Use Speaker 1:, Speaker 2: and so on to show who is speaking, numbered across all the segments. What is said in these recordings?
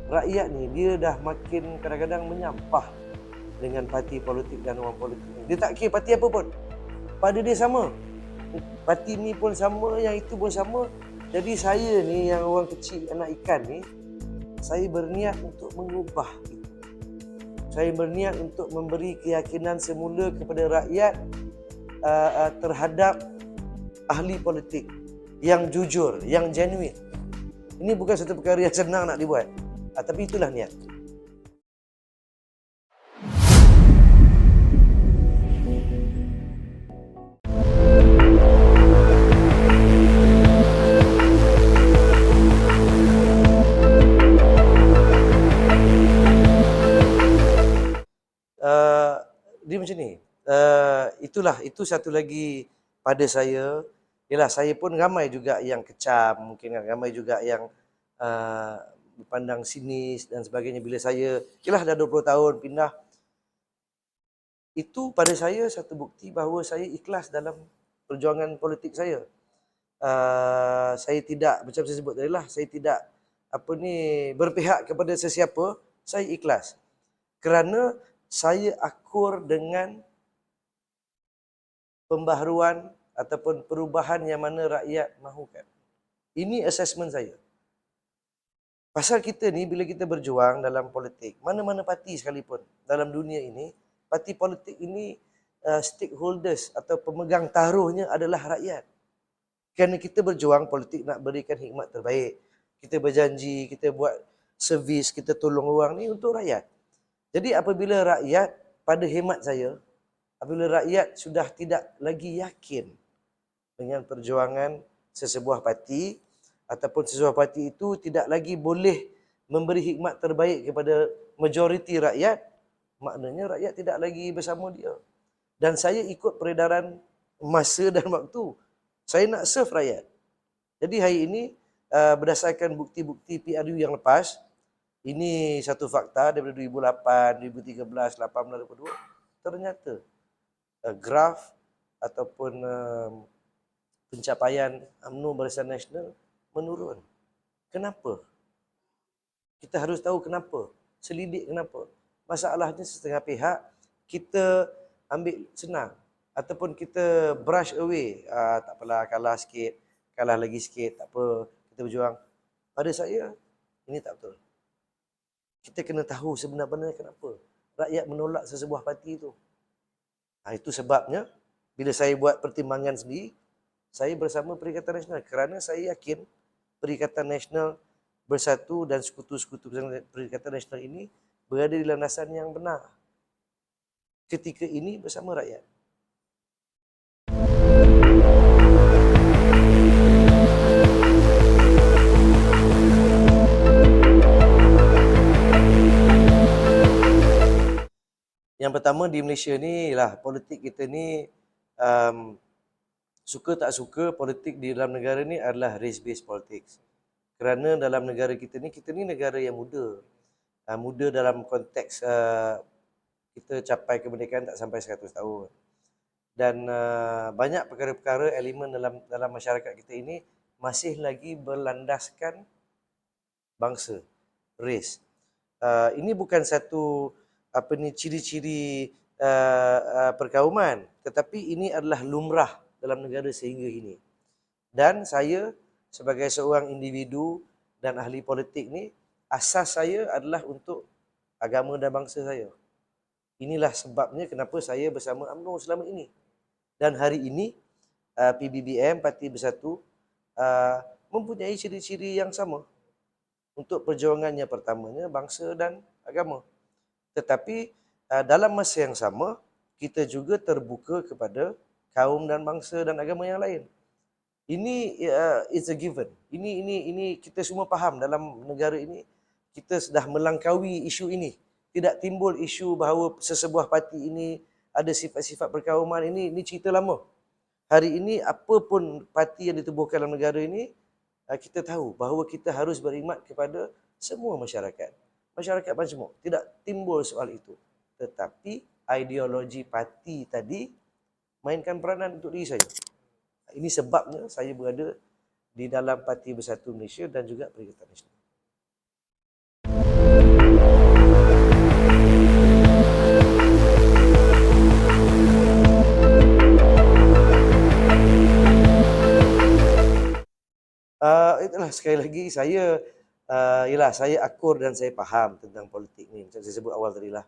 Speaker 1: rakyat ni dia dah makin kadang-kadang menyampah dengan parti politik dan orang politik. Dia tak kira parti apa pun. Pada dia sama. Parti ni pun sama, yang itu pun sama. Jadi saya ni yang orang kecil, anak ikan ni, saya berniat untuk mengubah itu. Saya berniat untuk memberi keyakinan semula kepada rakyat terhadap ahli politik yang jujur, yang genuine. Ini bukan satu perkara yang senang nak dibuat. Tapi itulah niat. Dia macam ni. Itu satu lagi pada saya. Yalah, saya pun ramai juga yang kecam, mungkin ramai juga yang pandang sinis dan sebagainya bila saya, yalah dah 20 tahun pindah. Itu pada saya satu bukti bahawa saya ikhlas dalam perjuangan politik saya. Saya tidak, macam saya sebut tadi lah, saya tidak berpihak kepada sesiapa, saya ikhlas. Kerana saya akur dengan pembaharuan ataupun perubahan yang mana rakyat mahukan. Ini assessment saya. Pasal kita ni bila kita berjuang dalam politik, mana-mana parti sekalipun dalam dunia ini, parti politik ini stakeholders atau pemegang taruhnya adalah rakyat. Kerana kita berjuang politik nak berikan hikmat terbaik. Kita berjanji, kita buat servis, kita tolong orang ni untuk rakyat. Jadi apabila rakyat, pada hemat saya, apabila rakyat sudah tidak lagi yakin dengan perjuangan sesebuah parti, ataupun sesebuah parti itu tidak lagi boleh memberi hikmat terbaik kepada majoriti rakyat, maknanya rakyat tidak lagi bersama dia. Dan saya ikut peredaran masa dan waktu. Saya nak serve rakyat. Jadi hari ini, berdasarkan bukti-bukti PRU yang lepas, ini satu fakta daripada 2008, 2013, 18, 22, ternyata graf ataupun pencapaian UMNO Barisan Nasional menurun. Kenapa? Kita harus tahu kenapa. Selidik kenapa. Masalahnya setengah pihak kita ambil senang ataupun kita brush away. Tak apalah, kalah sikit, kalah lagi sikit, tak apa, kita berjuang. Pada saya, ini tak betul. Kita kena tahu sebenar-benarnya kenapa rakyat menolak sesebuah parti itu. Itu sebabnya bila saya buat pertimbangan sendiri, saya bersama Perikatan Nasional kerana saya yakin Perikatan Nasional Bersatu dan sekutu-sekutu Perikatan Nasional ini berada di landasan yang benar ketika ini bersama rakyat. Yang pertama di Malaysia ni lah, politik kita ni suka tak suka, politik di dalam negara ni adalah race-based politics. Kerana dalam negara kita ni negara yang muda. Muda dalam konteks kita capai kemerdekaan tak sampai 100 tahun. Dan banyak perkara-perkara elemen dalam masyarakat kita ini masih lagi berlandaskan bangsa, race. Ini bukan satu ciri-ciri perkauman, tetapi ini adalah lumrah dalam negara sehingga ini. Dan saya sebagai seorang individu dan ahli politik ni, asas saya adalah untuk agama dan bangsa saya. Inilah sebabnya kenapa saya bersama UMNO selama ini. Dan hari ini PBBM, Parti Bersatu, mempunyai ciri-ciri yang sama. Untuk perjuangannya pertamanya bangsa dan agama. Tetapi dalam masa yang sama, kita juga terbuka kepada kaum dan bangsa dan agama yang lain. Ini is a given. Ini kita semua faham dalam negara ini, kita sudah melangkaui isu ini. Tidak timbul isu bahawa sesebuah parti ini ada sifat-sifat perkauman. Ini cerita lama. Hari ini apa pun parti yang ditubuhkan dalam negara ini, kita tahu bahawa kita harus berkhidmat kepada semua masyarakat. Masyarakat majmuk. Tidak timbul soal itu. Tetapi ideologi parti tadi mainkan peranan untuk diri saya. Ini sebabnya saya berada di dalam Parti Bersatu Malaysia dan juga Perikatan Nasional. itulah sekali lagi saya ialah saya akur dan saya faham tentang politik ni. Macam saya sebut awal tadi lah.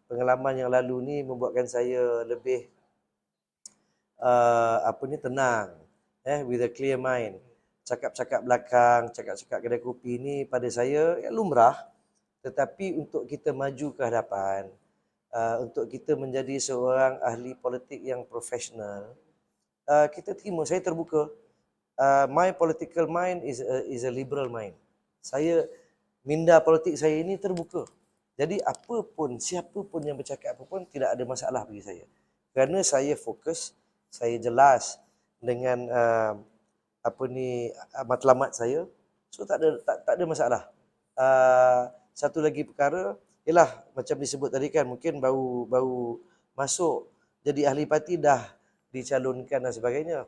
Speaker 1: Pengalaman yang lalu ni membuatkan saya lebih tenang, with a clear mind. Cakap-cakap belakang, cakap-cakap kedai kopi ni pada saya lumrah, tetapi untuk kita maju ke hadapan, untuk kita menjadi seorang ahli politik yang profesional, kita terima, saya terbuka. My political mind is a liberal mind. Saya, minda politik saya ini terbuka. Jadi apa pun, siapa pun yang bercakap apa pun tidak ada masalah bagi saya. Kerana saya fokus, saya jelas dengan matlamat saya. So tak ada masalah. Satu lagi perkara ialah macam disebut tadi kan, mungkin baru masuk jadi ahli parti dah dicalonkan dan sebagainya.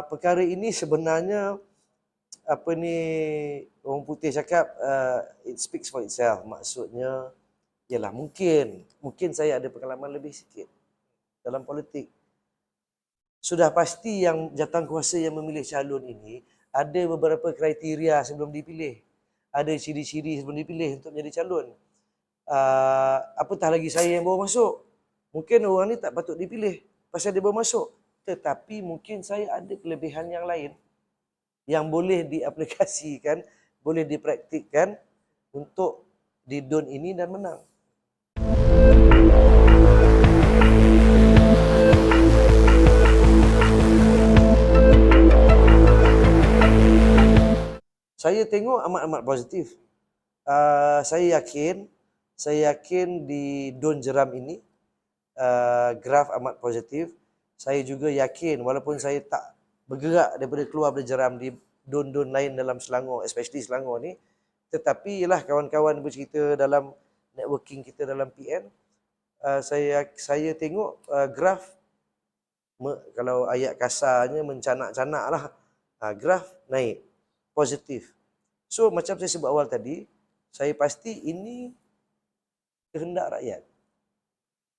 Speaker 1: Perkara ini sebenarnya orang putih cakap it speaks for itself. Maksudnya ialah mungkin saya ada pengalaman lebih sikit dalam politik. Sudah pasti yang jawatankuasa yang memilih calon ini ada beberapa kriteria sebelum dipilih. Ada ciri-ciri sebelum dipilih untuk menjadi calon. Apatah lagi saya yang baru masuk. Mungkin orang ni tak patut dipilih pasal dia baru masuk. Tetapi mungkin saya ada kelebihan yang lain yang boleh diaplikasikan, boleh dipraktikkan untuk di DUN ini dan menang. Saya tengok amat-amat positif. Saya yakin di DUN Jeram ini graf amat positif. Saya juga yakin walaupun saya tak bergerak daripada keluar dari Jeram di DUN-DUN lain dalam Selangor, especially Selangor ni, tetapi ialah kawan-kawan bercerita dalam networking kita dalam PN, saya tengok graf, kalau ayat kasarnya mencanak-canak lah, graf naik, positif. So macam saya sebut awal tadi, saya pasti ini kehendak rakyat.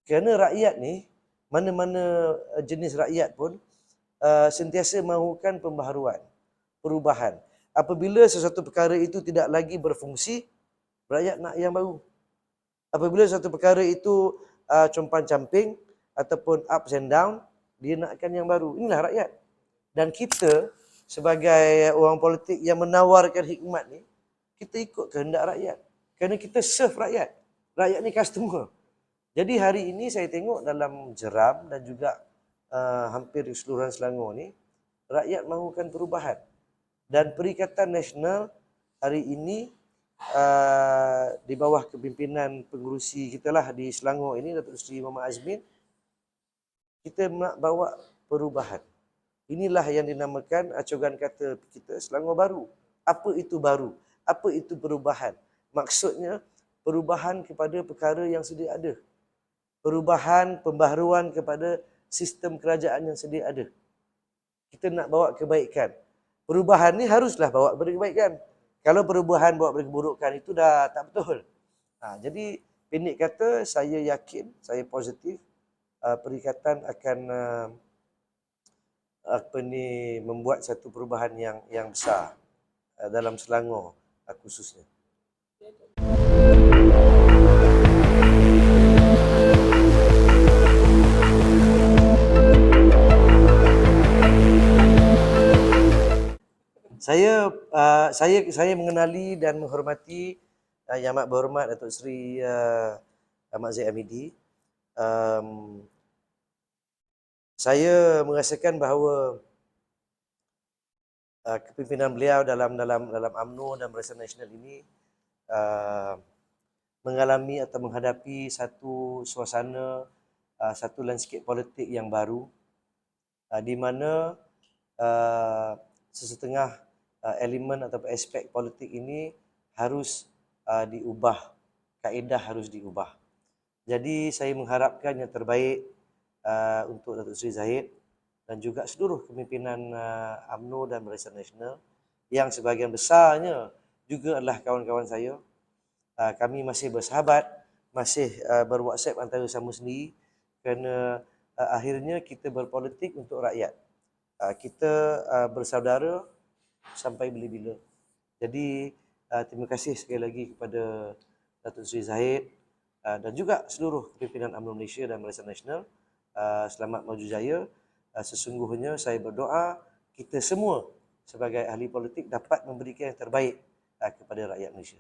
Speaker 1: Kerana rakyat ni, mana-mana jenis rakyat pun sentiasa mahukan pembaharuan, perubahan. Apabila sesuatu perkara itu tidak lagi berfungsi, rakyat nak yang baru. Apabila sesuatu perkara itu compang-camping ataupun ups and down, dia nakkan yang baru. Inilah rakyat. Dan kita sebagai orang politik yang menawarkan hikmat ni, kita ikut kehendak rakyat. Kerana kita serve rakyat. Rakyat ni customer. Jadi hari ini saya tengok dalam Jeram dan juga hampir di seluruh Selangor ni, rakyat mahukan perubahan. Dan Perikatan Nasional hari ini di bawah kepimpinan pengerusi kita lah di Selangor ini, Datuk Seri Muhammad Azmin, kita nak bawa perubahan. Inilah yang dinamakan acuan kata kita Selangor Baru. Apa itu baru? Apa itu perubahan? Maksudnya perubahan kepada perkara yang sedia ada. Perubahan, pembaharuan kepada sistem kerajaan yang sedia ada. Kita nak bawa kebaikan. Perubahan ni haruslah bawa kepada kebaikan. Kalau perubahan bawa kepada keburukan, itu dah tak betul. Jadi pendek kata, saya yakin, saya positif, Perikatan akan membuat satu perubahan yang besar dalam Selangor khususnya. Saya mengenali dan menghormati Yang Amat Berhormat Datuk Seri Ahmad Zahid Hamidi. Saya merasakan bahawa kepimpinan beliau dalam UMNO dan Barisan Nasional ini mengalami atau menghadapi satu suasana, satu landscape politik yang baru, di mana sesetengah elemen atau aspek politik ini harus diubah, kaedah harus diubah. Jadi saya mengharapkan yang terbaik untuk Datuk Seri Zahid dan juga seluruh kepimpinan UMNO dan Barisan Nasional yang sebahagian besarnya juga adalah kawan-kawan saya. Kami masih bersahabat, masih berWhatsApp antara sama sendiri kerana akhirnya kita berpolitik untuk rakyat. Kita bersaudara, sampai bila-bila. Jadi terima kasih sekali lagi kepada Datuk Seri Zahid dan juga seluruh pimpinan UMNO Malaysia dan Barisan Nasional. Selamat maju jaya. Sesungguhnya saya berdoa kita semua sebagai ahli politik dapat memberikan yang terbaik kepada rakyat Malaysia.